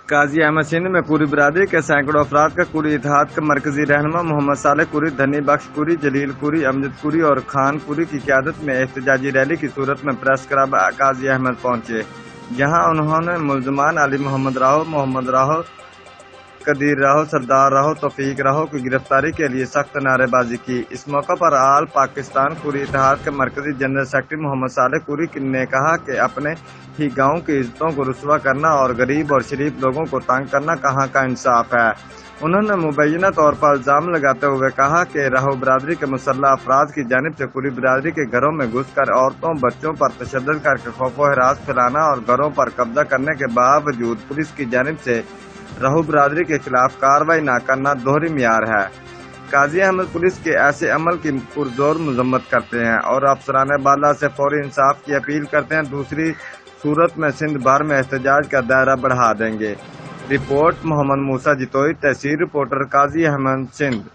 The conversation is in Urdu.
قاضی احمد سندھ میں کوری برادری کے سینکڑوں افراد کا کوری اتحاد کا مرکزی رہنما محمد صالح کوری، دھنی بخش کوری، جلیل کوری، امجد کوری اور خان کوری کی قیادت میں احتجاجی ریلی کی صورت میں پریس کلب قاضی احمد پہنچے، جہاں انہوں نے ملزمان علی محمد راہو، محمد راہو، قدیر راہو، سردار راہو، توفیق راہو کی گرفتاری کے لیے سخت نعرے بازی کی۔ اس موقع پر آل پاکستان کوری اتحاد کے مرکزی جنرل سیکرٹری محمد صالح کوری نے کہا کہ اپنے ہی گاؤں کی عزتوں کو رسوا کرنا اور غریب اور شریف لوگوں کو تنگ کرنا کہاں کا انصاف ہے۔ انہوں نے مبینہ طور پر الزام لگاتے ہوئے کہا کہ راہو برادری کے مسلح افراد کی جانب سے کوری برادری کے گھروں میں گھس کر عورتوں بچوں پر تشدد کر کے خوف و ہراس پھیلانا اور گھروں پر قبضہ کرنے کے باوجود پولیس کی جانب سے راہو برادری کے خلاف کارروائی نہ کرنا دوہری معیار ہے۔ قاضی احمد پولیس کے ایسے عمل کی پرزور مذمت کرتے ہیں اور افسران بالا سے فوری انصاف کی اپیل کرتے ہیں، دوسری صورت میں سندھ بھر میں احتجاج کا دائرہ بڑھا دیں گے۔ رپورٹ محمد موسیٰ جتوئی، تحصیل رپورٹر، قاضی احمد، سندھ۔